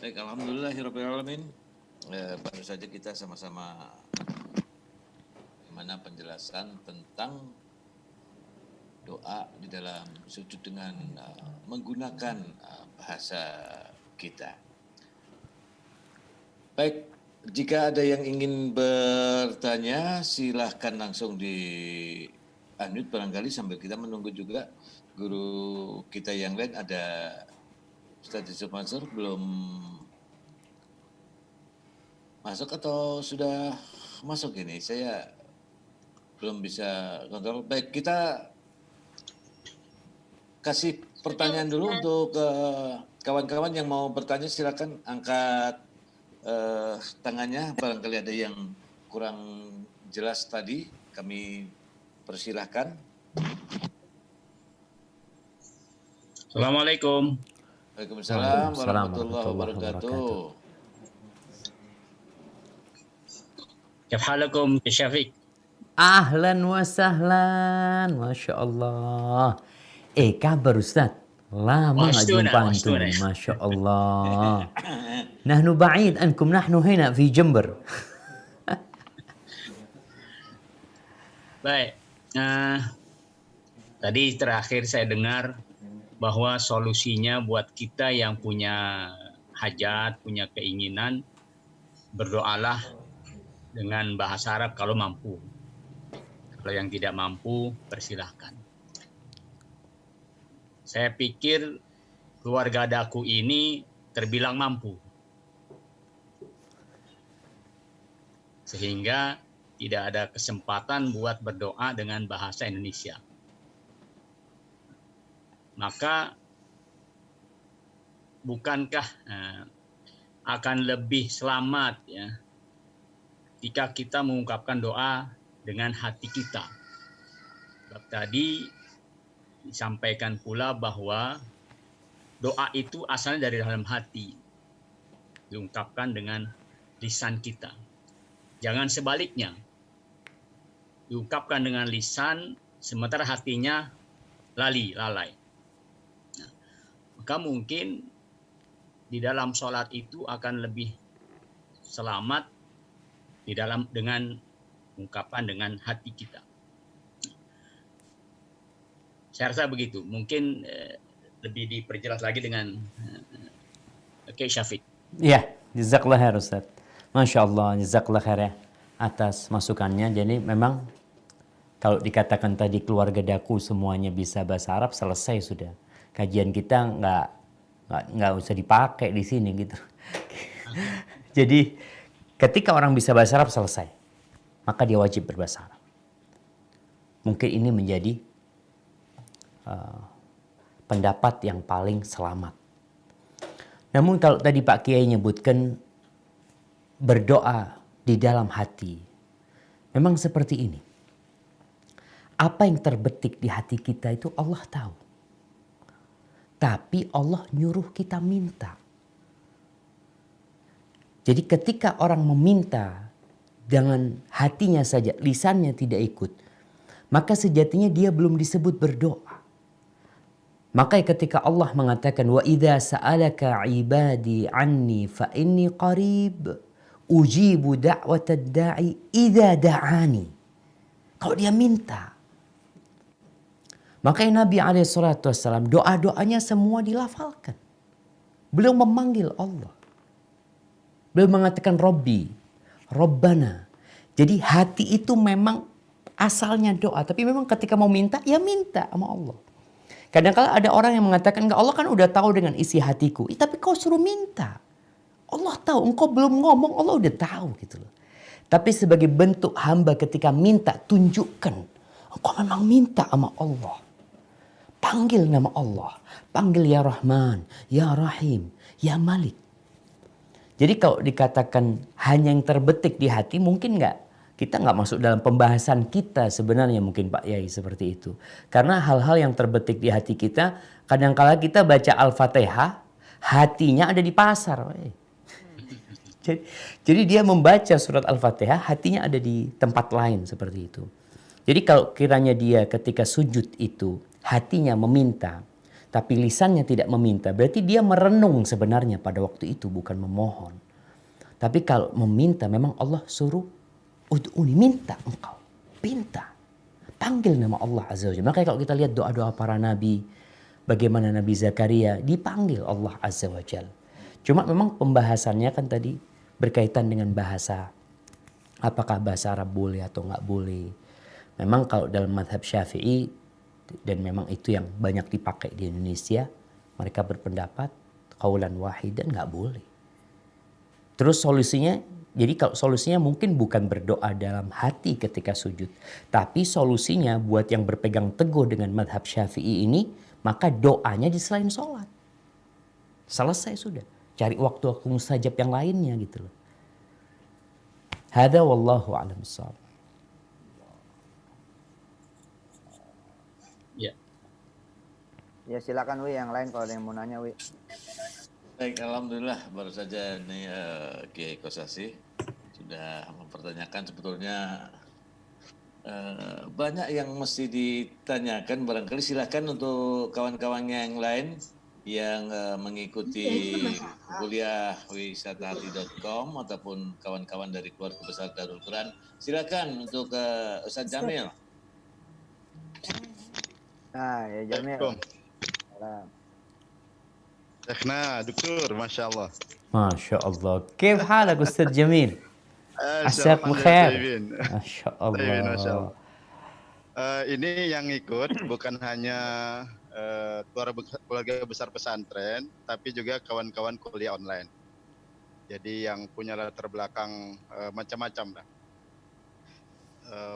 Baik, alhamdulillahirrahmanirrahim. Baru saja kita sama-sama mana penjelasan tentang doa di dalam sujud dengan menggunakan bahasa kita. Baik, jika ada yang ingin bertanya, silahkan langsung di unmute barangkali sambil kita menunggu juga guru kita yang lain. Ada Ustadz Yusuf Mansur belum masuk atau sudah masuk ini? Saya belum bisa kontrol. Baik, kita kasih pertanyaan dulu untuk kawan-kawan yang mau bertanya, silakan angkat tangannya. Barangkali ada yang kurang jelas tadi, kami persilahkan. Assalamualaikum. Waalaikumsalam warahmatullahi wabarakatuh. Kif halakum ya Syafiq? Ahlan wa sahlan, Masya Allah. Kabar Ustaz? Lama nggak jumpa antum, Masya Allah. Nahnu ba'id ankum, nahnu hina fi Jember. Baik. Tadi terakhir saya dengar bahwa solusinya buat kita yang punya hajat, punya keinginan, berdoalah dengan bahasa Arab kalau mampu. Kalau yang tidak mampu, persilahkan. Saya pikir keluarga Daku ini terbilang mampu. Sehingga tidak ada kesempatan buat berdoa dengan bahasa Indonesia. Maka bukankah akan lebih selamat ya jika kita mengungkapkan doa dengan hati kita. Sebab tadi disampaikan pula bahwa doa itu asalnya dari dalam hati, diungkapkan dengan lisan kita. Jangan sebaliknya, diungkapkan dengan lisan sementara hatinya lalai. Maka mungkin di dalam sholat itu akan lebih selamat di dalam dengan ungkapan dengan hati kita. Saya rasa begitu. Mungkin lebih diperjelas lagi dengan Syafiq. Ya, jazakallah khair Ustaz. Masya Allah, jazakallah khair atas masukannya. Jadi memang kalau dikatakan tadi keluarga Daku semuanya bisa bahasa Arab, selesai sudah. Kajian kita nggak usah dipakai di sini gitu. Jadi ketika orang bisa bahasa Arab selesai, maka dia wajib berbahasa Arab. Mungkin ini menjadi pendapat yang paling selamat. Namun kalau tadi Pak Kiai nyebutkan berdoa di dalam hati, memang seperti ini. Apa yang terbetik di hati kita itu Allah tahu. Tapi Allah nyuruh kita minta. Jadi ketika orang meminta dengan hatinya saja, lisannya tidak ikut, maka sejatinya dia belum disebut berdoa. Maka ketika Allah mengatakan wa idza sa'alaka 'ibadi 'anni fa inni qarib ujibu da'watad da'i idza da'ani. Kalau dia minta, makanya Nabi SAW doa-doanya semua dilafalkan. Beliau memanggil Allah. Beliau mengatakan Robbi, Robbana. Jadi hati itu memang asalnya doa. Tapi memang ketika mau minta, ya minta sama Allah. Kadang-kadang ada orang yang mengatakan, enggak, Allah kan udah tahu dengan isi hatiku. Tapi kau suruh minta. Allah tahu, engkau belum ngomong, Allah udah tahu gitu loh. Tapi sebagai bentuk hamba ketika minta, tunjukkan. Engkau memang minta sama Allah. Panggil nama Allah. Panggil ya Rahman, ya Rahim, ya Malik. Jadi kalau dikatakan hanya yang terbetik di hati, mungkin kita nggak masuk dalam pembahasan kita sebenarnya mungkin Pak Yai seperti itu. Karena hal-hal yang terbetik di hati kita, kadang-kala kita baca Al-Fatihah, hatinya ada di pasar. Jadi dia membaca surat Al-Fatihah, hatinya ada di tempat lain seperti itu. Jadi kalau kiranya dia ketika sujud itu, hatinya meminta, tapi lisannya tidak meminta, berarti dia merenung sebenarnya pada waktu itu, bukan memohon. Tapi kalau meminta, memang Allah suruh, ud'uni, minta engkau, pinta. Panggil nama Allah Azza wa Jalla. Makanya kalau kita lihat doa-doa para nabi, bagaimana Nabi Zakaria dipanggil Allah Azza wa Jalla. Cuma memang pembahasannya kan tadi berkaitan dengan bahasa. Apakah bahasa Arab boleh atau nggak boleh. Memang kalau dalam madhab Syafi'i, dan memang itu yang banyak dipakai di Indonesia, mereka berpendapat qaulan wahidan nggak boleh. Terus solusinya, jadi kalau solusinya mungkin bukan berdoa dalam hati ketika sujud. Tapi solusinya buat yang berpegang teguh dengan madhab Syafi'i ini, maka doanya di selain sholat. Selesai sudah. Cari waktu-waktu mustajab yang lainnya gitu loh. Hada wallahu a'lam bishawab. Ya. Ya silakan Wi, yang lain kalau ada yang mau nanya Wi. Baik, alhamdulillah baru saja nih Kiai Kosasi sudah mempertanyakan sebetulnya banyak yang mesti ditanyakan, barangkali silakan untuk kawan-kawan yang lain yang mengikuti kuliah wisatahati.com ataupun kawan-kawan dari keluarga besar Darul Quran, silakan untuk Ustadz Jamil. Nah, ya Jamil. شيخنا دكتور ما شاء الله. ما شاء الله. كيف حالك أستاذ جميل؟ عساك Alhamdulillah بخير. طيبين. ما شاء طيبين ما شاء الله. Allah. Ini yang ikut bukan hanya keluarga besar pesantren, tapi juga kawan-kawan kuliah online. Jadi yang punya latar belakang macam-macam lah.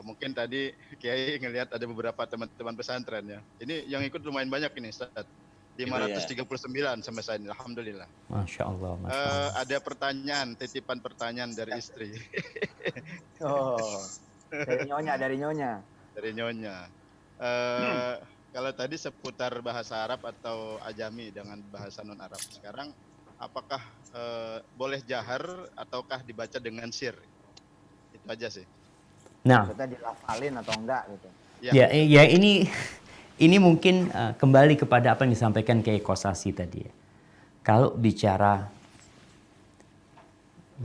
Mungkin tadi Kiai ngelihat ada beberapa teman-teman pesantren ya. Ini yang ikut lumayan banyak ini Ustaz. 539 sampai saat ini, alhamdulillah. Masya Allah. Masya Allah. Ada pertanyaan, titipan pertanyaan dari istri. Oh, dari nyonya. Dari nyonya. Kalau tadi seputar bahasa Arab atau ajami dengan bahasa non Arab, sekarang apakah boleh jahar ataukah dibaca dengan sir? Itu aja sih. Nah, Maksudnya dilafalin atau enggak gitu. ya ini mungkin kembali kepada apa yang disampaikan Kiai Kosasi tadi ya. Kalau bicara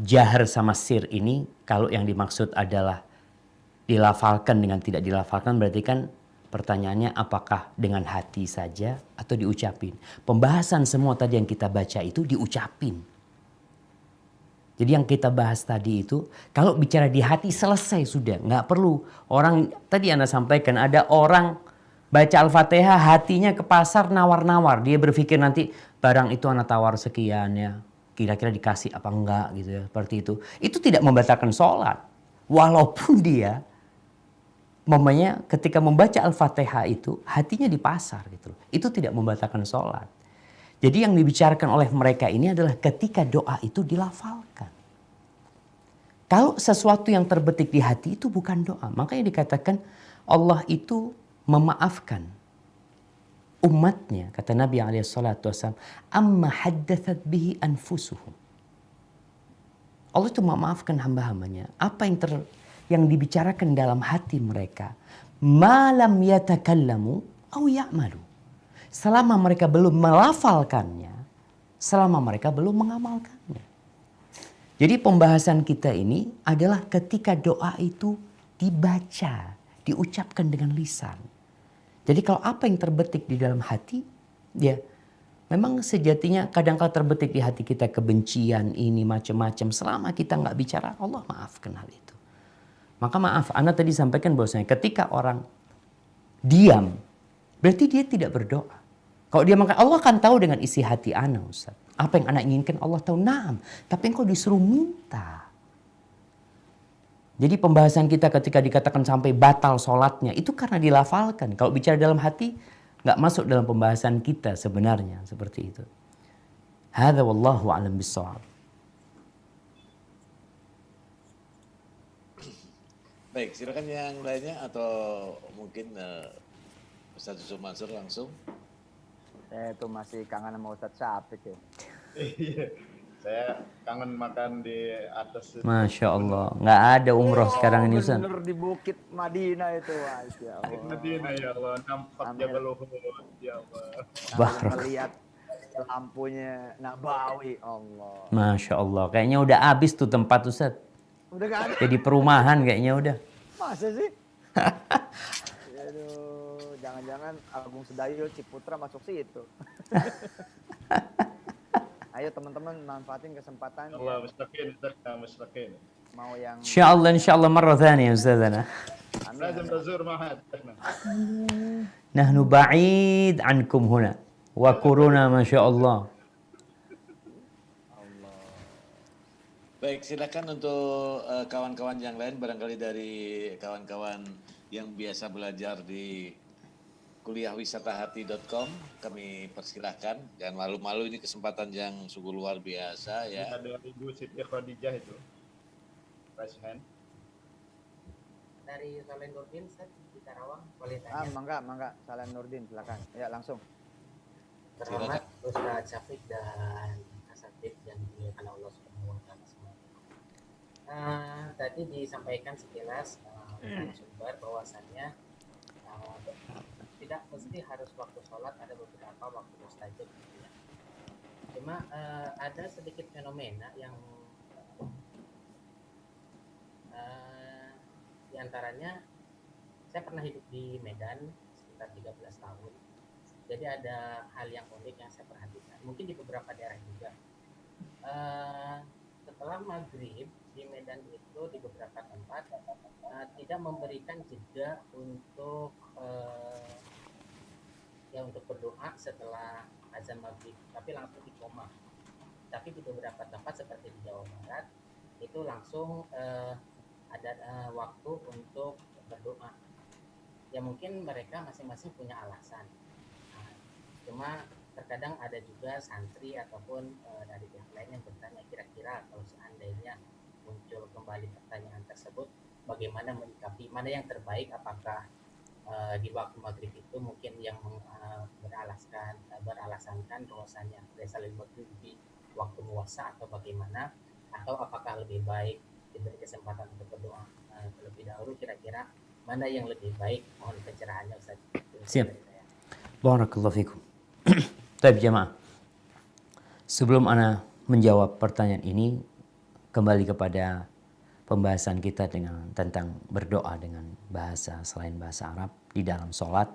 jahar sama sir ini, kalau yang dimaksud adalah dilafalkan dengan tidak dilafalkan, berarti kan pertanyaannya apakah dengan hati saja atau diucapin. Pembahasan semua tadi yang kita baca itu diucapin. Jadi yang kita bahas tadi itu, kalau bicara di hati selesai sudah. Nggak perlu orang, tadi Anda sampaikan ada orang baca Al-Fatihah hatinya ke pasar nawar-nawar. Dia berpikir nanti barang itu Anda tawar sekian ya. Kira-kira dikasih apa enggak gitu ya. Seperti itu. Itu tidak membatalkan sholat. Walaupun dia mamanya ketika membaca Al-Fatihah itu hatinya di pasar gitu. Itu tidak membatalkan sholat. Jadi yang dibicarakan oleh mereka ini adalah ketika doa itu dilafalkan. Kalau sesuatu yang terbetik di hati itu bukan doa. Makanya dikatakan Allah itu memaafkan umatnya. Kata Nabi SAW, amma haddathat bihi anfusuhum. Allah itu memaafkan hamba-hambanya. Apa yang dibicarakan dalam hati mereka. Malam yatakallamu au ya'malu. Selama mereka belum melafalkannya, selama mereka belum mengamalkannya. Jadi pembahasan kita ini adalah ketika doa itu dibaca, diucapkan dengan lisan. Jadi kalau apa yang terbetik di dalam hati, ya memang sejatinya kadang-kala terbetik di hati kita kebencian ini macam-macam. Selama kita nggak bicara, Allah maafkan hal itu. Maka maaf, Anda tadi sampaikan bahwasanya ketika orang diam, berarti dia tidak berdoa. Kalau dia makan, Allah akan tahu dengan isi hati anak, Ustaz. Apa yang anak inginkan Allah tahu, naam. Tapi engkau disuruh minta. Jadi pembahasan kita ketika dikatakan sampai batal sholatnya, itu karena dilafalkan. Kalau bicara dalam hati, nggak masuk dalam pembahasan kita sebenarnya. Seperti itu. Hadza wallahu a'lam bishawab. Baik, silakan yang lainnya atau mungkin Ustaz Yusuf Mansur langsung. Saya tuh masih kangen sama Ustadz Syafiq ya. Saya kangen makan di atas. Masya Allah. Nggak ada umroh sekarang ini Ustaz. Bener di Bukit Madinah itu, Masya Allah. Medina ya Allah, nampak Amin. Jabal Uhud ya Allah. Sambil melihat lampunya Nabawi, Allah. Masya Allah. Kayaknya udah habis tuh tempat Ustaz. Udah gak ada. Jadi perumahan kayaknya udah. Masa sih? Aduh, jangan-jangan Agung Sedayo Ciputra masuk situ. Ayo teman-teman manfaatin kesempatan Allah mustaqim, mustaqim. mau yang إن شاء الله مرة ثانية أستاذنا. amin, لازم amin. تزور معهد. نحن بعيد عنكم هنا وكورونا ما شاء الله. Baik, silakan untuk kawan-kawan yang lain, barangkali dari kawan-kawan yang biasa belajar di kuliahwisatahati.com, kami persilahkan. Jangan malu-malu, ini kesempatan yang sungguh luar biasa ya. Ada Ibu Siti Khadijah itu. Raise hand. Dari Saleh Nurdin, Ustaz, di Karawang, boleh tanya. Mangga, Salam Nurdin, silakan. Ya, langsung. Terhormat Ustaz Syafiq dan Asatid yang dimuliakan Allah Subhanahu wa taala semua. Tadi disampaikan sekilas sumber bahwasannya tidak mesti harus waktu sholat, ada beberapa waktu mustajab gitu ya. Cuma ada sedikit fenomena yang diantaranya saya pernah hidup di Medan sekitar 13 tahun. Jadi ada hal yang unik yang saya perhatikan. Mungkin di beberapa daerah juga. Setelah maghrib di Medan itu di beberapa tempat tidak memberikan jeda untuk untuk berdoa setelah azan maghrib, tapi langsung dikoma. Tapi di beberapa tempat seperti di Jawa Barat itu langsung ada waktu untuk berdoa. Ya mungkin mereka masing-masing punya alasan. Cuma terkadang ada juga santri ataupun dari pihak lain yang bertanya, kira-kira kalau seandainya muncul kembali pertanyaan tersebut, bagaimana menyikapi, mana yang terbaik, apakah di waktu maghrib itu mungkin yang beralasankan bahwasanya saling maghrib di waktu puasa atau bagaimana, atau apakah lebih baik diberi kesempatan untuk berdoa terlebih dahulu, kira-kira mana yang lebih baik? Mohon pencerahannya Ustaz. Siap. Barakallahu fikum. Baik jemaah. Sebelum ana menjawab pertanyaan ini, kembali kepada pembahasan kita tentang berdoa dengan bahasa selain bahasa Arab di dalam sholat.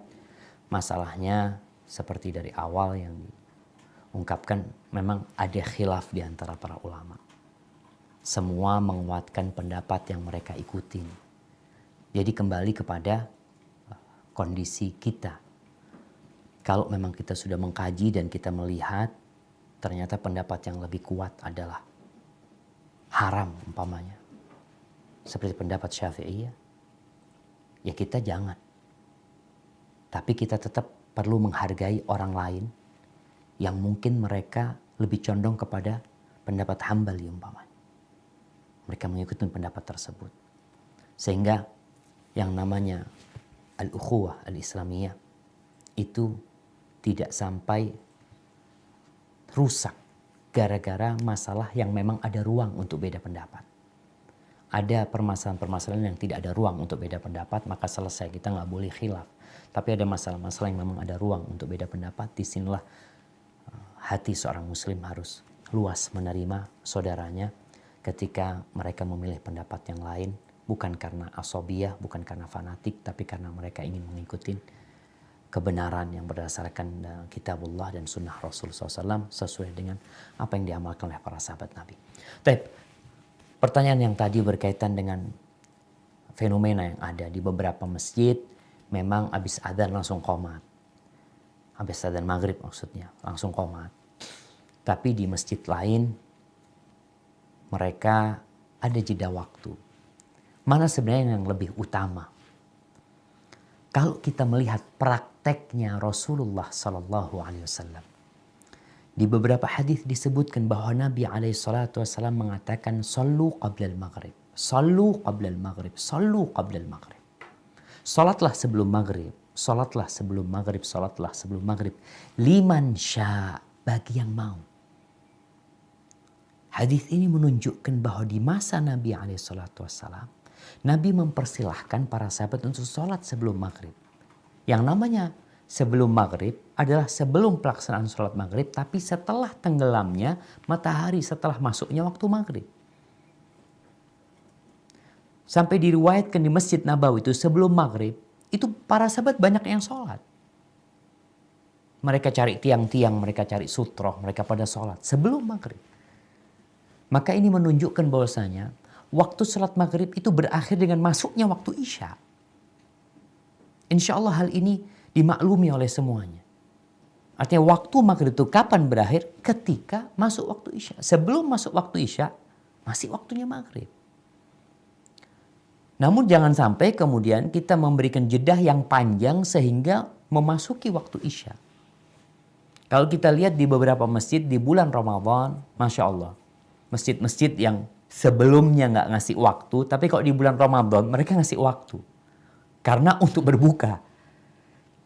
Masalahnya seperti dari awal yang diungkapkan, memang ada khilaf di antara para ulama. Semua menguatkan pendapat yang mereka ikutin. Jadi kembali kepada kondisi kita. Kalau memang kita sudah mengkaji dan kita melihat ternyata pendapat yang lebih kuat adalah haram umpamanya, seperti pendapat Syafi'iyah, ya kita jangan. Tapi kita tetap perlu menghargai orang lain yang mungkin mereka lebih condong kepada pendapat Hambali umpamanya. Mereka mengikuti pendapat tersebut. Sehingga yang namanya al-ukhuwah al-islamiyah itu tidak sampai rusak gara-gara masalah yang memang ada ruang untuk beda pendapat. Ada permasalahan-permasalahan yang tidak ada ruang untuk beda pendapat, maka selesai, kita nggak boleh khilaf. Tapi ada masalah-masalah yang memang ada ruang untuk beda pendapat, disinilah hati seorang muslim harus luas menerima saudaranya ketika mereka memilih pendapat yang lain, bukan karena asobiyah, bukan karena fanatik, tapi karena mereka ingin mengikuti kebenaran yang berdasarkan kitabullah dan sunnah Rasul SAW sesuai dengan apa yang diamalkan oleh para sahabat Nabi. Baik, pertanyaan yang tadi berkaitan dengan fenomena yang ada di beberapa masjid, memang habis adzan langsung qomat. Habis adzan maghrib maksudnya, langsung qomat. Tapi di masjid lain, mereka ada jeda waktu. Mana sebenarnya yang lebih utama? Kalau kita melihat prakteknya Rasulullah Sallallahu Alaihi Wasallam, di beberapa hadis disebutkan bahwa Nabi Alaihi Salatu Wasallam mengatakan, "Sallu qabla al-maghrib, sallu qabla al-maghrib, sallu qabla al-maghrib." Salatlah sebelum maghrib, salatlah sebelum maghrib, salatlah sebelum maghrib. Liman sya, bagi yang mau. Hadis ini menunjukkan bahwa di masa Nabi SAW, Nabi mempersilahkan para sahabat untuk sholat sebelum maghrib. Yang namanya sebelum maghrib adalah sebelum pelaksanaan sholat maghrib, tapi setelah tenggelamnya matahari, setelah masuknya waktu maghrib. Sampai diriwayatkan di Masjid Nabawi itu sebelum maghrib, itu para sahabat banyak yang sholat. Mereka cari tiang-tiang, mereka cari sutroh, mereka pada sholat sebelum maghrib. Maka ini menunjukkan bahwasanya waktu sholat maghrib itu berakhir dengan masuknya waktu isya. Insya Allah hal ini dimaklumi oleh semuanya. Artinya waktu maghrib itu kapan berakhir? Ketika masuk waktu isya. Sebelum masuk waktu isya, masih waktunya maghrib. Namun jangan sampai kemudian kita memberikan jedah yang panjang sehingga memasuki waktu isya. Kalau kita lihat di beberapa masjid di bulan Ramadan, Masya Allah. Masjid-masjid yang sebelumnya nggak ngasih waktu, tapi kalau di bulan Ramadan mereka ngasih waktu. Karena untuk berbuka.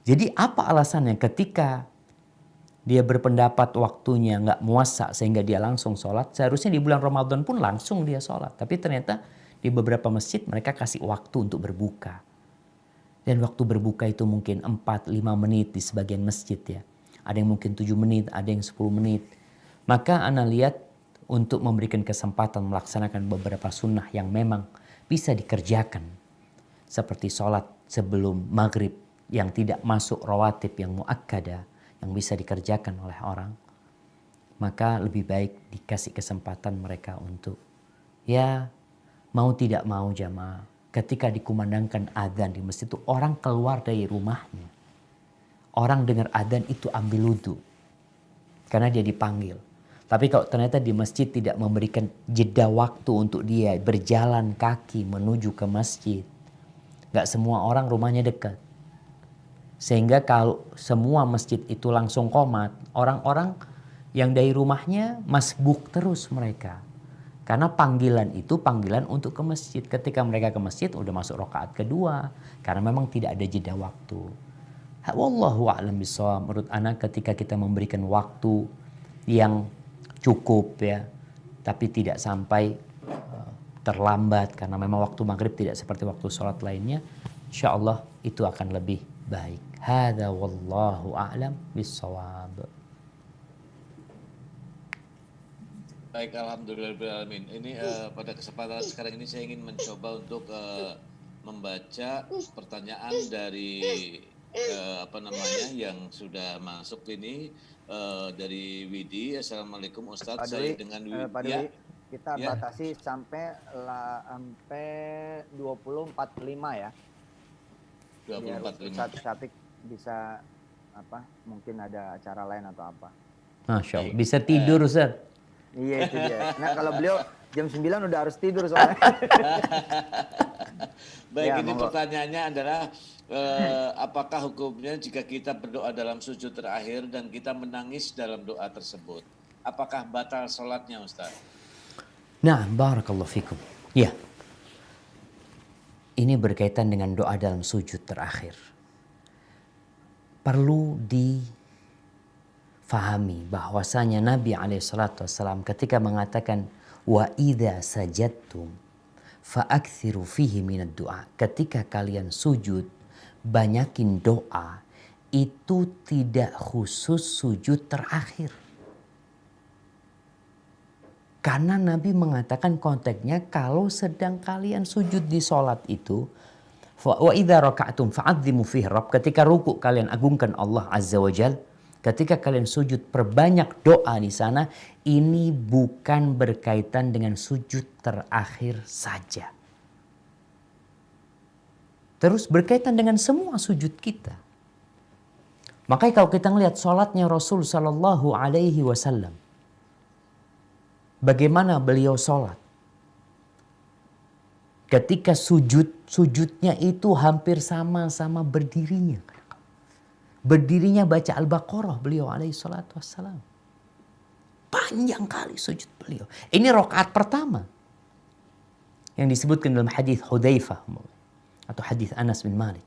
Jadi apa alasannya ketika dia berpendapat waktunya nggak muasa sehingga dia langsung sholat, seharusnya di bulan Ramadan pun langsung dia sholat. Tapi ternyata di beberapa masjid mereka kasih waktu untuk berbuka. Dan waktu berbuka itu mungkin 4-5 menit di sebagian masjid ya. Ada yang mungkin 7 menit, ada yang 10 menit. Maka ana lihat untuk memberikan kesempatan melaksanakan beberapa sunnah yang memang bisa dikerjakan. Seperti sholat sebelum maghrib yang tidak masuk rawatib yang muakkadah yang bisa dikerjakan oleh orang. Maka lebih baik dikasih kesempatan mereka untuk ya mau tidak mau jamaah. Ketika dikumandangkan adzan di masjid itu orang keluar dari rumahnya. Orang dengar adzan itu ambil wudu. Karena dia dipanggil. Tapi kalau ternyata di masjid tidak memberikan jeda waktu untuk dia berjalan kaki menuju ke masjid. Gak semua orang rumahnya dekat. Sehingga kalau semua masjid itu langsung qomat, orang-orang yang dari rumahnya masbuk terus mereka. Karena panggilan itu panggilan untuk ke masjid. Ketika mereka ke masjid udah masuk rakaat kedua. Karena memang tidak ada jeda waktu. Wallahu a'lam bishawab. Menurut ana ketika kita memberikan waktu yang cukup ya, tapi tidak sampai terlambat karena memang waktu maghrib tidak seperti waktu sholat lainnya, insya Allah itu akan lebih baik. Hada wallahu a'lam bishawab. Baik, alhamdulillahirrahmanirrahim. Ini pada kesempatan sekarang ini saya ingin mencoba untuk membaca pertanyaan dari yang sudah masuk ini dari Widi. Assalamualaikum Ustadz, saya dengan Widi. Pak Dwi, kita batasi sampai 20.45 ya. 20.45. Satu Syafiq bisa mungkin ada acara lain atau apa. Masya Allah. Bisa tidur Ustaz. Iya itu dia. Nah kalau beliau jam 9 udah harus tidur soalnya. Baik, Ya, ini monggo. pertanyaannya adalah apakah hukumnya jika kita berdoa dalam sujud terakhir dan kita menangis dalam doa tersebut? Apakah batal sholatnya Ustaz? Nah, barakallahu fikum. Ya. Ini berkaitan dengan doa dalam sujud terakhir. Perlu difahami bahwasanya Nabi SAW ketika mengatakan wa idza sajadtum fa'akthiru fihi minad du'a. Ketika kalian sujud, banyakin doa. Itu tidak khusus sujud terakhir. Karena Nabi mengatakan konteksnya kalau sedang kalian sujud di sholat itu, wa idza raka'tum fa'azzimu fihi rabb. Ketika ruku kalian agungkan Allah Azza wa Jal. Ketika kalian sujud perbanyak doa di sana. Ini bukan berkaitan dengan sujud terakhir saja. Terus berkaitan dengan semua sujud kita. Makanya kalau kita melihat sholatnya Rasul Sallallahu Alaihi Wasallam. Bagaimana beliau sholat? Ketika sujudnya itu hampir sama-sama berdirinya. Berdirinya baca Al-Baqarah beliau alaihi salatu wassalam. Panjang kali sujud beliau. Ini rakaat pertama. Yang disebutkan dalam hadis Hudzaifah atau hadis Anas bin Malik.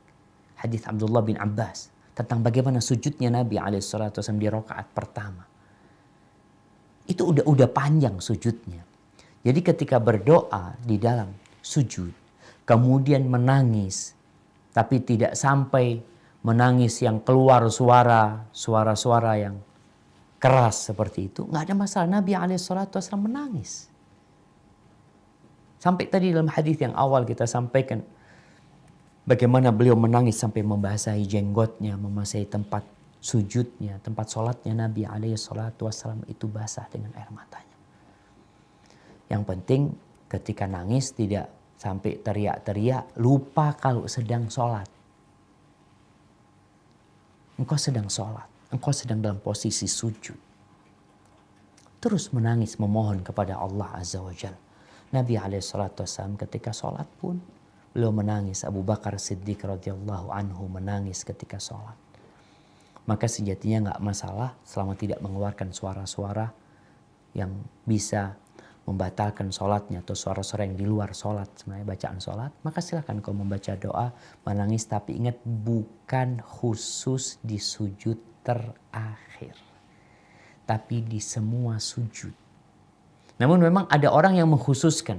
Hadis Abdullah bin Abbas. Tentang bagaimana sujudnya Nabi alaihi salatu wassalam di rakaat pertama. itu udah panjang sujudnya. Jadi ketika berdoa di dalam sujud, kemudian menangis, tapi tidak sampai menangis yang keluar suara-suara yang keras seperti itu, nggak ada masalah. Nabi SAW menangis. Sampai tadi dalam hadis yang awal kita sampaikan, bagaimana beliau menangis sampai membasahi jenggotnya, membasahi tempat sujudnya, tempat sholatnya Nabi SAW itu basah dengan air matanya. Yang penting ketika nangis tidak sampai teriak-teriak, lupa kalau sedang sholat. Engkau sedang sholat, engkau sedang dalam posisi sujud. Terus menangis memohon kepada Allah Azza wa Jalla. Nabi SAW ketika sholat pun beliau menangis. Abu Bakar Siddiq radhiyallahu anhu menangis ketika sholat. Maka sejatinya nggak masalah selama tidak mengeluarkan suara-suara yang bisa membatalkan sholatnya atau suara-suara yang di luar sholat sebenarnya bacaan sholat. Maka silakan kau membaca doa, menangis, tapi ingat bukan khusus di sujud terakhir, tapi di semua sujud. Namun memang ada orang yang mengkhususkan.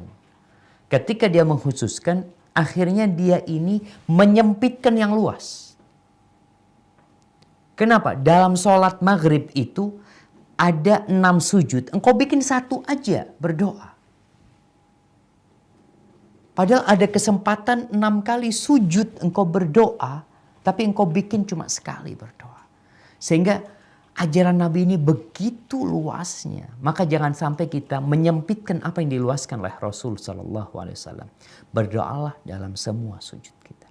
Ketika dia mengkhususkan, akhirnya dia ini menyempitkan yang luas. Kenapa? Dalam sholat maghrib itu ada 6 sujud. Engkau bikin 1 aja berdoa. Padahal ada kesempatan 6 kali sujud engkau berdoa, tapi engkau bikin cuma sekali berdoa. Sehingga ajaran Nabi ini begitu luasnya. Maka jangan sampai kita menyempitkan apa yang diluaskan oleh Rasul SAW. Berdoalah dalam semua sujud kita.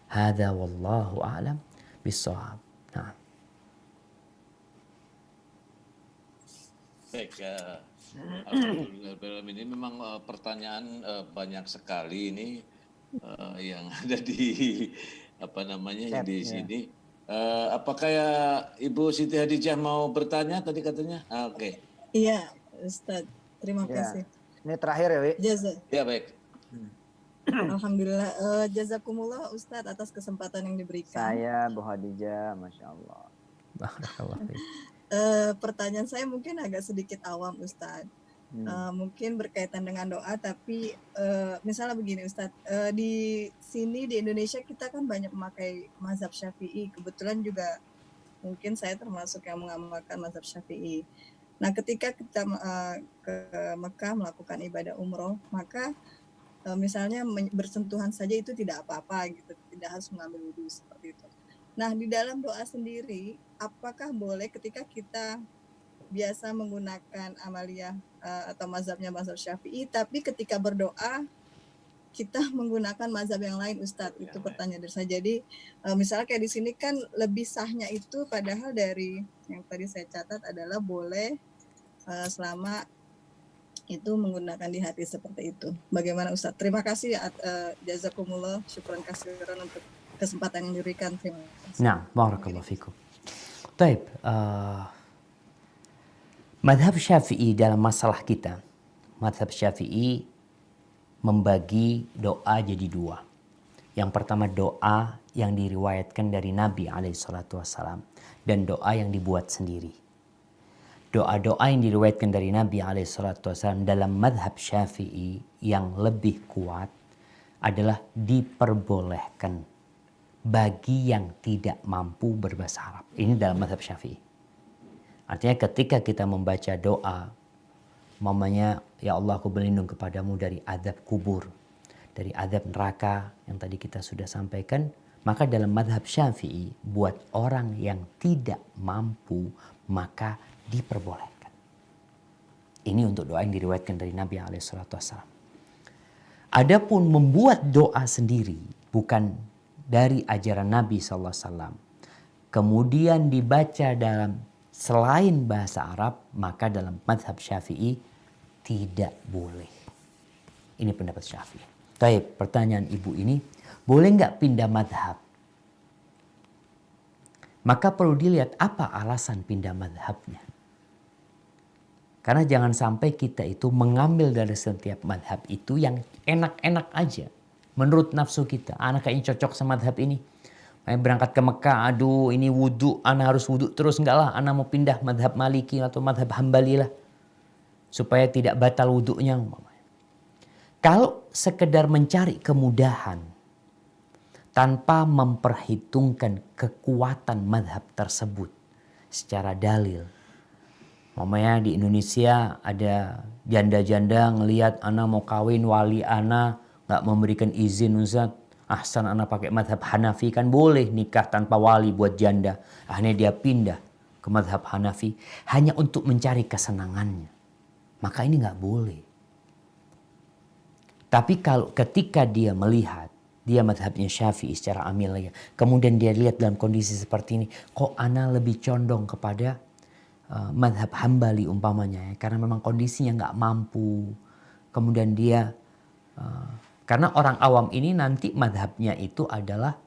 Hadza wallahu a'lam bishawab. Nah. Baik, Alhamdulillah ini memang pertanyaan banyak sekali ini yang ada di yang di sini. Apakah ya Ibu Siti Hadijah mau bertanya tadi katanya? Oke. Iya, Ustadz. Terima kasih. Ini terakhir ya, Wi? Ya, baik. Alhamdulillah. Jazakumullah Ustadz atas kesempatan yang diberikan. Saya Bu Hadijah, Masya Allah. Pertanyaan saya mungkin agak sedikit awam Ustadz. Mungkin berkaitan dengan doa, tapi misalnya begini Ustadz, di sini di Indonesia kita kan banyak memakai mazhab Syafi'i. Kebetulan juga mungkin saya termasuk yang mengamalkan mazhab Syafi'i. Nah, ketika kita ke Mekah melakukan ibadah umroh, maka misalnya bersentuhan saja itu tidak apa-apa gitu, tidak harus mengambil wudhu seperti itu. Nah, di dalam doa sendiri, apakah boleh ketika kita biasa menggunakan amaliyah atau mazhabnya mazhab Syafi'i, tapi ketika berdoa kita menggunakan mazhab yang lain, Ustadz? Itu pertanyaan dari saya. Jadi misalnya kayak di sini kan lebih sahnya itu, padahal dari yang tadi saya catat adalah boleh selama itu menggunakan di hati seperti itu. Bagaimana Ustadz? Terima kasih, jazakumullah, syukran kasiran untuk kesempatan yang diberikan. Terima kasih. Nah, barakallahu fikum. Baik, madhab Syafi'i dalam masalah kita, madhab Syafi'i membagi doa jadi 2. Yang pertama doa yang diriwayatkan dari Nabi SAW dan doa yang dibuat sendiri. Doa-doa yang diriwayatkan dari Nabi SAW dalam madhab Syafi'i yang lebih kuat adalah diperbolehkan bagi yang tidak mampu berbahasa Arab. Ini dalam madhab Syafi'i. Artinya ketika kita membaca doa, mamanya ya Allah aku berlindung kepadamu dari azab kubur, dari azab neraka yang tadi kita sudah sampaikan, maka dalam madhab Syafi'i buat orang yang tidak mampu maka diperbolehkan. Ini untuk doa yang diriwayatkan dari Nabi SAW. Adapun membuat doa sendiri bukan dari ajaran Nabi SAW, kemudian dibaca dalam selain bahasa Arab, maka dalam madhab Syafi'i tidak boleh. Ini pendapat Syafi'i. Baik, pertanyaan ibu ini, boleh nggak pindah madhab? Maka perlu dilihat apa alasan pindah madhabnya. Karena jangan sampai kita itu mengambil dari setiap madhab itu yang enak-enak aja. Menurut nafsu kita, anak kayaknya cocok sama madhab ini. Berangkat ke Mekah, aduh ini wudhu, anak harus wudhu terus. Enggak lah, anak mau pindah madhab Maliki atau madhab Hambali lah. supaya tidak batal wudhunya umpamanya. Kalau sekedar mencari kemudahan tanpa memperhitungkan kekuatan madhab tersebut secara dalil. Umpamanya di Indonesia ada janda-janda ngelihat ana mau kawin, wali ana nggak memberikan izin, Ustaz. Ahsan ana pakai madhab Hanafi, kan boleh nikah tanpa wali buat janda. Akhirnya dia pindah ke madhab Hanafi hanya untuk mencari kesenangannya. Maka ini nggak boleh. Tapi kalau ketika dia melihat dia madhabnya Syafi'i secara amilnya, kemudian dia lihat dalam kondisi seperti ini, kok ana lebih condong kepada madhab Hambali umpamanya ya, karena memang kondisinya nggak mampu. Kemudian dia karena orang awam ini nanti madhabnya itu adalah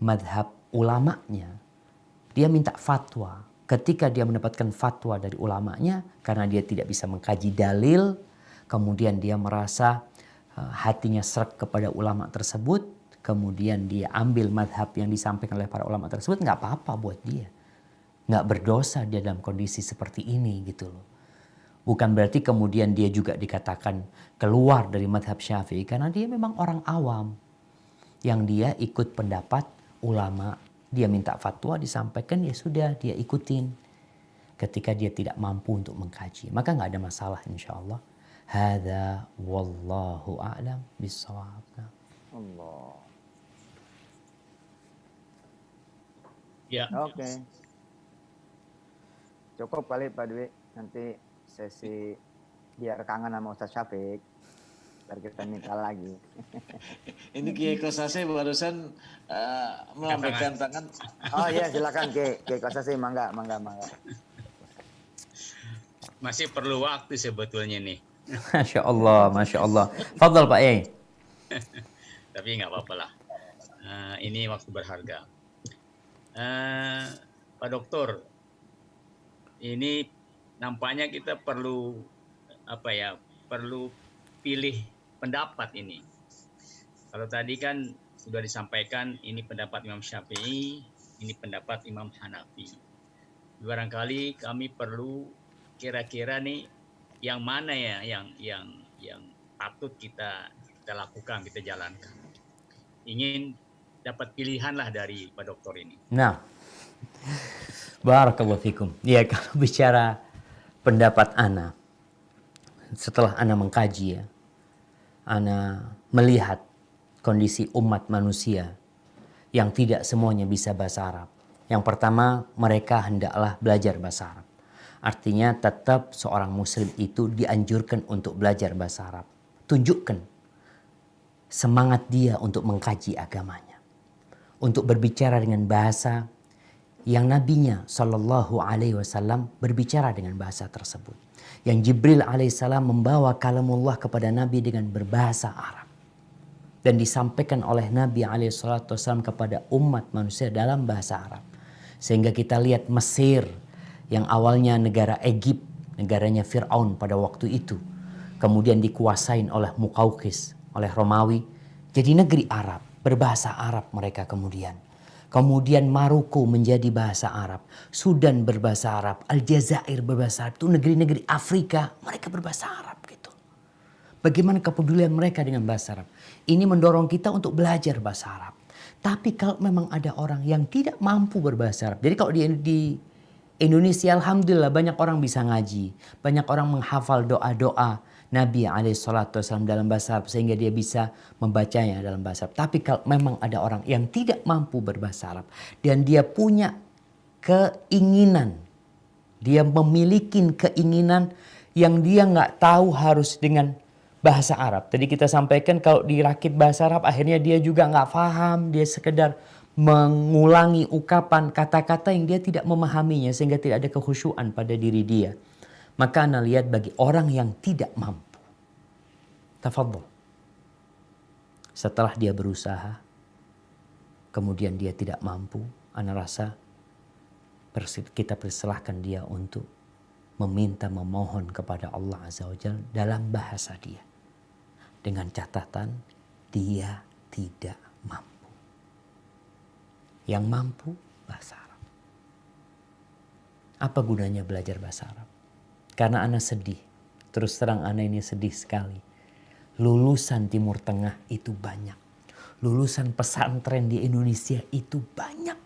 madhab ulamanya. Dia minta fatwa. Ketika dia mendapatkan fatwa dari ulamanya, karena dia tidak bisa mengkaji dalil, kemudian dia merasa hatinya srek kepada ulama tersebut, kemudian dia ambil madhab yang disampaikan oleh para ulama tersebut, nggak apa-apa buat dia. Nggak berdosa dia dalam kondisi seperti ini gitu loh. Bukan berarti kemudian dia juga dikatakan keluar dari madhab Syafi'i, karena dia memang orang awam yang dia ikut pendapat ulama. Dia minta fatwa disampaikan, ya sudah dia ikutin. Ketika dia tidak mampu untuk mengkaji, maka nggak ada masalah insya Allah. Hadza wallahu a'lam bissawab. Allah. Ya. Oke. Cukup kali Pak Dwi, nanti sesi biar kangen sama Ustaz Syafiq, biar kita minta lagi. Ini Kiai Kosase barusan melambaikan tangan. Oh iya silakan Kiai Kosasi, mangga. Masih perlu waktu sebetulnya nih. Masya Allah, Masya Allah. Fadal Pak Yai. Tapi nggak apa-apa lah. Ini waktu berharga. Pak Dokter, ini nampaknya kita perlu perlu pilih pendapat ini. Kalau tadi kan sudah disampaikan ini pendapat Imam Syafi'i, ini pendapat Imam Hanafi. Barangkali kami perlu kira-kira nih yang mana ya yang patut kita lakukan, kita jalankan. Ingin dapat pilihan lah dari Pak Dokter ini. Nah, barakallahu fikum. Ya, kalau bicara pendapat ana, setelah ana mengkaji ya, ana melihat kondisi umat manusia yang tidak semuanya bisa bahasa Arab. Yang pertama, mereka hendaklah belajar bahasa Arab. Artinya tetap seorang muslim itu dianjurkan untuk belajar bahasa Arab. Tunjukkan semangat dia untuk mengkaji agamanya. Untuk berbicara dengan bahasa yang nabinya Shallallahu Alaihi Wasallam berbicara dengan bahasa tersebut. Yang Jibril alaihissalam membawa kalamullah kepada Nabi dengan berbahasa Arab. Dan disampaikan oleh Nabi alaihissalam kepada umat manusia dalam bahasa Arab. Sehingga kita lihat Mesir yang awalnya negara Egypt, negaranya Fir'aun pada waktu itu. Kemudian dikuasain oleh Muqawqis, oleh Romawi. Jadi negeri Arab, berbahasa Arab mereka kemudian. Kemudian Maroko menjadi bahasa Arab. Sudan berbahasa Arab. Aljazair berbahasa Arab. Itu negeri-negeri Afrika. Mereka berbahasa Arab gitu. Bagaimana kepedulian mereka dengan bahasa Arab. Ini mendorong kita untuk belajar bahasa Arab. Tapi kalau memang ada orang yang tidak mampu berbahasa Arab. Jadi kalau di Indonesia alhamdulillah banyak orang bisa ngaji. Banyak orang menghafal doa-doa Nabi SAW dalam bahasa Arab sehingga dia bisa membacanya dalam bahasa Arab. Tapi kalau memang ada orang yang tidak mampu berbahasa Arab dan dia punya keinginan, dia memiliki keinginan yang dia nggak tahu harus dengan bahasa Arab. Tadi kita sampaikan kalau dirakit bahasa Arab akhirnya dia juga nggak paham, dia sekedar mengulangi ucapan kata-kata yang dia tidak memahaminya sehingga tidak ada kekhusyuan pada diri dia. Maka ana lihat bagi orang yang tidak mampu, tafadhol. Setelah dia berusaha, kemudian dia tidak mampu, ana rasa kita persilahkan dia untuk meminta, memohon kepada Allah Azza wa Jalla dalam bahasa dia. Dengan catatan dia tidak mampu. Yang mampu bahasa Arab. Apa gunanya belajar bahasa Arab? Karena ana sedih Terus terang ana ini sedih sekali. Lulusan Timur Tengah itu banyak. Lulusan pesantren di Indonesia itu banyak.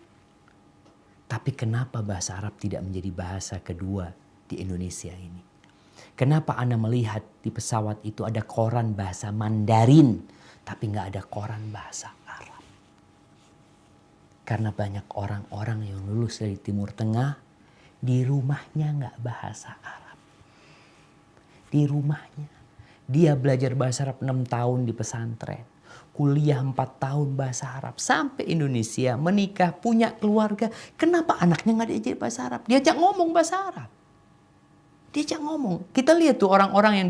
Tapi kenapa bahasa Arab tidak menjadi bahasa kedua di Indonesia ini? Kenapa ana melihat di pesawat itu ada koran bahasa Mandarin, tapi nggak ada koran bahasa Arab? Karena banyak orang-orang yang lulus dari Timur Tengah, di rumahnya nggak bahasa Arab. Di rumahnya. Dia belajar bahasa Arab 6 tahun di pesantren. Kuliah 4 tahun bahasa Arab. Sampai Indonesia, menikah, punya keluarga. Kenapa anaknya nggak diajar bahasa Arab? Diajak ngomong bahasa Arab. Diajak ngomong. Kita lihat tuh orang-orang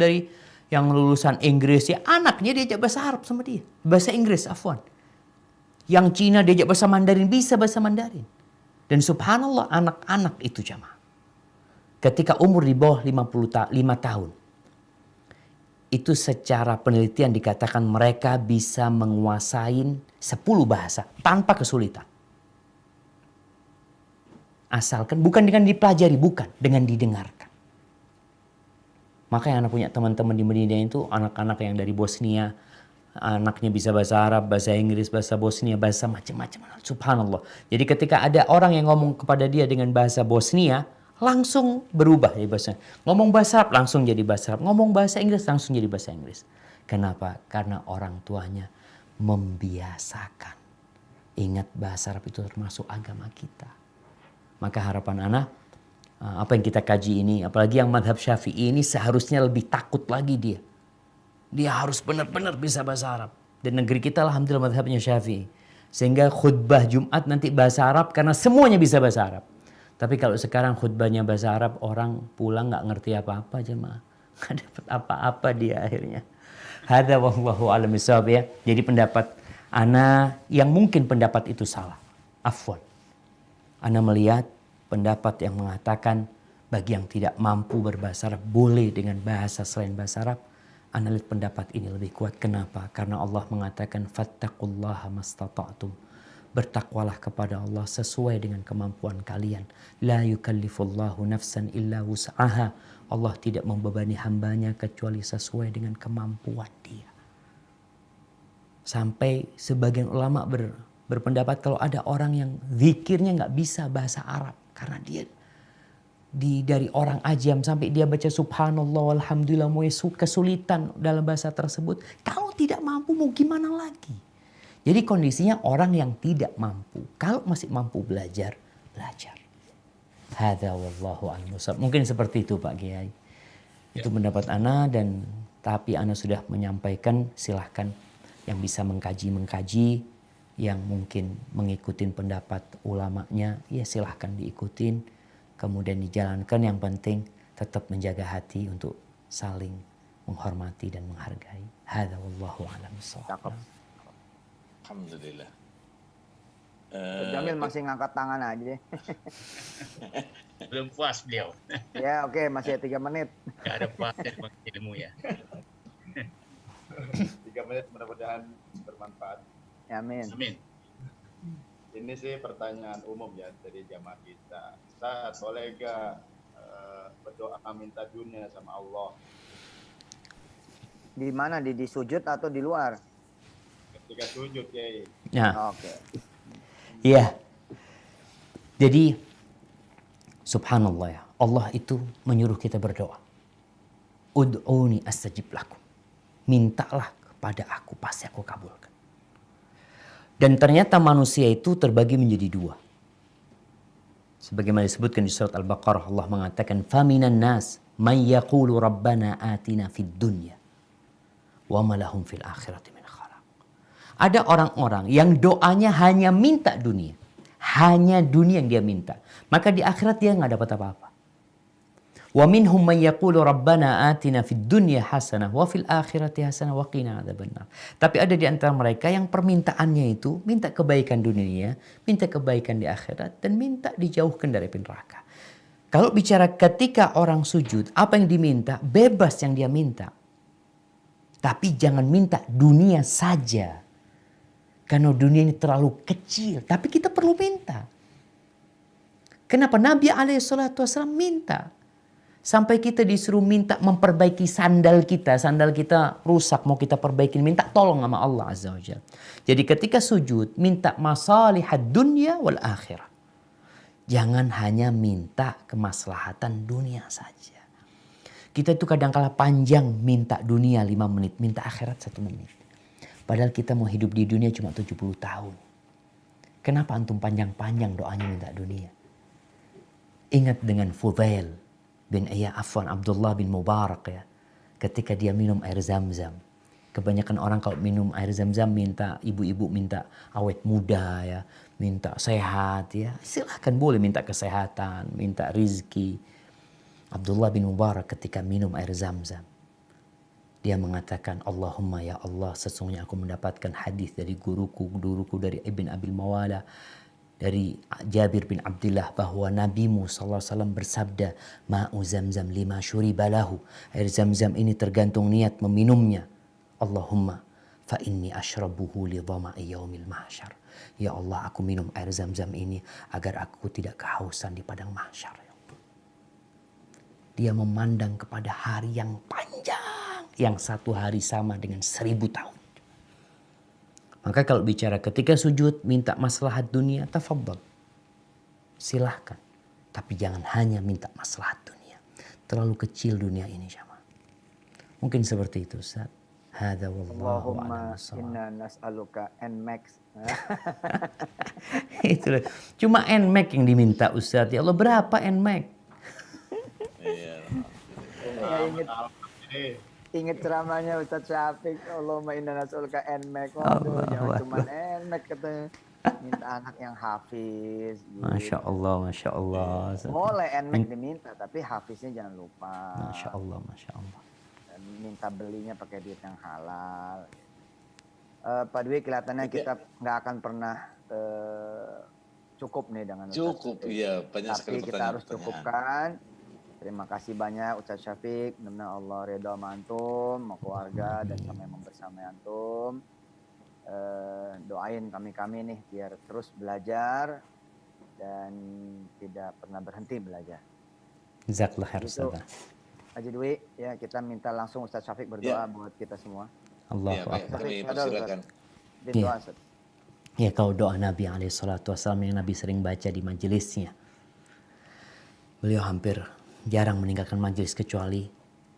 yang lulusan Inggris ya, anaknya diajak bahasa Arab sama dia. Bahasa Inggris, afwan. Yang Cina diajak bahasa Mandarin, bisa bahasa Mandarin. Dan subhanallah anak-anak itu jamaah. Ketika umur di bawah 5 tahun. Itu secara penelitian dikatakan mereka bisa menguasai 10 bahasa tanpa kesulitan. Asalkan bukan dengan dipelajari, bukan dengan didengarkan. Makanya anak punya teman-teman di Medina itu anak-anak yang dari Bosnia, anaknya bisa bahasa Arab, bahasa Inggris, bahasa Bosnia, bahasa macam-macam. Subhanallah. Jadi ketika ada orang yang ngomong kepada dia dengan bahasa Bosnia, langsung berubah ya bahasa. Ngomong bahasa Arab langsung jadi bahasa Arab. Ngomong bahasa Inggris langsung jadi bahasa Inggris. Kenapa? Karena orang tuanya membiasakan. Ingat bahasa Arab itu termasuk agama kita. Maka harapan anak, apa yang kita kaji ini, apalagi yang madhab Syafi'i ini seharusnya lebih takut lagi dia. Dia harus benar-benar bisa bahasa Arab. Dan negeri kita alhamdulillah madhabnya Syafi'i. Sehingga khutbah Jumat nanti bahasa Arab karena semuanya bisa bahasa Arab. Tapi kalau sekarang khutbahnya bahasa Arab, orang pulang gak ngerti apa-apa jemaah. Gak dapat apa-apa dia akhirnya. Hadza wallahu a'lam bishawab ya. Jadi pendapat ana yang mungkin pendapat itu salah. Afwan. Ana melihat pendapat yang mengatakan bagi yang tidak mampu berbahasa Arab boleh dengan bahasa selain bahasa Arab. Ana lihat pendapat ini lebih kuat. Kenapa? Karena Allah mengatakan fattaqullaha mastata'tum. Bertakwalah kepada Allah sesuai dengan kemampuan kalian. La yukallifullahu nafsan illa wus'aha. Allah tidak membebani hambanya kecuali sesuai dengan kemampuan dia. Sampai sebagian ulama berpendapat kalau ada orang yang zikirnya nggak bisa bahasa Arab. Karena dia dari orang ajam sampai dia baca subhanallah alhamdulillah mau kesulitan dalam bahasa tersebut. Kalau tidak mampu mau gimana lagi? Jadi kondisinya orang yang tidak mampu. Kalau masih mampu belajar, belajar. Hadza wallahu a'lam. Mungkin seperti itu Pak Kiai. Itu pendapat ana dan tapi ana sudah menyampaikan, silahkan yang bisa mengkaji yang mungkin mengikuti pendapat ulamanya ya silahkan diikutin. Kemudian dijalankan, yang penting tetap menjaga hati untuk saling menghormati dan menghargai. Hadza wallahu a'lam bishawab. Alhamdulillah. Jamil masih ngangkat tangan aja. Belum puas beliau. Ya oke, masih 3 menit. Gak ada puasnya di ilmu ya. 3 menit mudah-mudahan bermanfaat. Amin. Amin. Ini sih pertanyaan umum ya dari jamaah kita. Ustaz, boleh gak berdoa minta dunia sama Allah? Di mana? Di sujud atau di luar? Ketika sujud, Kiai. Nah, Oke. iya. Jadi subhanallah ya. Allah itu menyuruh kita berdoa. Ud'uni astajib lakum. Mintalah kepada aku, pasti aku kabulkan. Dan ternyata manusia itu terbagi menjadi 2. Sebagaimana disebutkan di surat Al-Baqarah, Allah mengatakan, "Faminan nas man yaqulu rabbana atina fid dunya wa ma lahum fil akhirati min khalaq." Ada orang-orang yang doanya hanya minta dunia. Hanya dunia yang dia minta. Maka di akhirat dia nggak dapat apa-apa. Wa minhum man yaqulu rabbana atina fid dunya hasanah wa fil akhirati hasanah wa qina adzabannar. Tapi ada di antara mereka yang permintaannya itu minta kebaikan dunia, minta kebaikan di akhirat dan minta dijauhkan dari api neraka. Kalau bicara ketika orang sujud, apa yang diminta? Bebas yang dia minta. Tapi jangan minta dunia saja. Karena dunia ini terlalu kecil, tapi kita perlu minta. Kenapa Nabi alaihissalatu wassalam minta? Sampai kita disuruh minta memperbaiki sandal kita rusak mau kita perbaiki, minta tolong sama Allah Azza wa Jalla. Jadi ketika sujud minta masalihad dunya wal akhirah. Jangan hanya minta kemaslahatan dunia saja. Kita tuh kadang-kala panjang minta dunia 5 menit, minta akhirat 1 menit. Padahal kita mau hidup di dunia cuma 70 tahun. Kenapa antum panjang-panjang doanya minta dunia? Ingat dengan Fudail bin Abdullah bin Mubarak ya. Ketika dia minum air zam-zam. Kebanyakan orang kalau minum air zam-zam minta, ibu-ibu minta awet muda ya. Minta sehat ya. Silahkan boleh minta kesehatan, minta rizki. Abdullah bin Mubarak ketika minum air zam-zam. Dia mengatakan, Allahumma ya Allah, sesungguhnya aku mendapatkan hadis dari guruku dari Ibn Abil Mawala, dari Jabir bin Abdullah bahwa Nabimu SAW bersabda, Ma'u zamzam lima syuribalahu. Air zam-zam ini tergantung niat meminumnya. Allahumma fa inni ashrabuhu li dhama'i yaumil mahsyar. Ya Allah, aku minum air zam-zam ini agar aku tidak kehausan di padang mahsyar. Dia memandang kepada hari yang panjang, yang 1 hari sama dengan 1000 tahun. Maka kalau bicara ketika sujud minta maslahat dunia, tafadhal. Silahkan. Tapi jangan hanya minta maslahat dunia. Terlalu kecil dunia ini jamaah. Mungkin seperti itu Ustaz. Hadza wallahu a'lam. Allahumma inna nas'aluka NMAX. Itu cuma NMAX yang diminta Ustaz. Ya Allah, berapa NMAX? Ingat ceramahnya Ustadz Syafiq, Allahumma inna nas'aluka NMAX. Waduh, jangan cuma NMAX katanya. Minta anak yang hafiz. Gitu. Masya Allah, Masya Allah. Boleh NMAX diminta, tapi hafiznya jangan lupa. Masya Allah, Masya Allah. Dan minta belinya pakai duit yang halal. Pak Dwi, kelihatannya kita nggak akan pernah cukup nih dengan Ustadz Cukup, Syafiq. iya. Banyak Tapi sekali kita harus cukupkan. Terima kasih banyak Ustadz Syafiq. Mudah-mudahan Allah ridha sama antum, sama keluarga, dan sama yang bersama antum. Doain kami nih biar terus belajar dan tidak pernah berhenti belajar. Jazakallah khair Ustaz. Haji Dwi, ya kita minta langsung Ustadz Syafiq berdoa buat kita semua. Ya, baik, kami persilakan. Doa, Ustadz. Ya, kalau doa Nabi SAW yang Nabi sering baca di majelisnya. Beliau hampir jarang meninggalkan majelis kecuali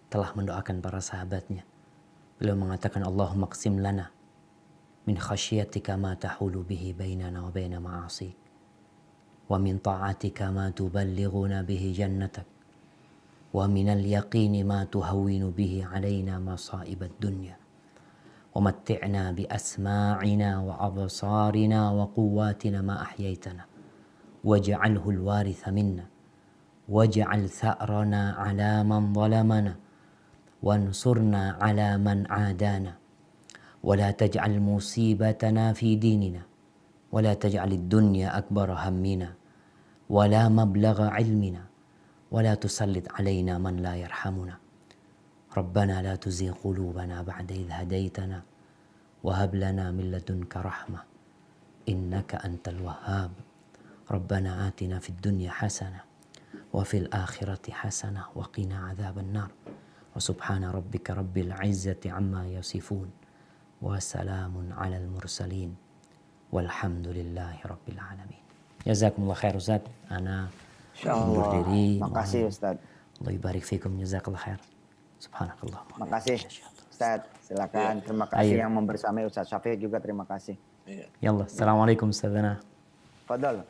telah mendoakan para sahabatnya. Beliau mengatakan, Allahumma qsim lana min khasyiatika ma tahulu bihi bainana wa baina ma'asik. Wa min ta'atika ma tuballighuna bihi jannatak. Wa minal yaqini ma tuhawwinu bihi alaina masa'ibad dunya. Wa matti'na bi asma'ina wa absarina wa quwwatina ma ahyaytana. Waj'alhu al-waritha minna. Waj'al tha'rana 'ala man zalamana. Wansurna 'ala man 'adana. ولا تجعل مصيبتنا في ديننا ولا تجعل الدنيا أكبر همنا ولا مبلغ علمنا ولا تسلط علينا من لا يرحمنا ربنا لا تزغ قلوبنا بعد إذ هديتنا وهب لنا من لدنك رحمة إنك أنت الوهاب ربنا آتنا في الدنيا حسنة وفي الآخرة حسنة وقنا عذاب النار وسبحان ربك رب العزة عما يصفون Wassalamun alal mursalin walhamdulillahi rabbil alamin. Jazakumullah khair Ustaz. Ana undur diri. Makasih Ustaz. Allah barik fikum, jazakallah khair. Subhanakallah. Makasih Ustaz. Silakan. Terima kasih yang membersamai Ustaz Syafiq juga, terima kasih. Ya Allah. Assalamualaikum Ustazana. Fadal.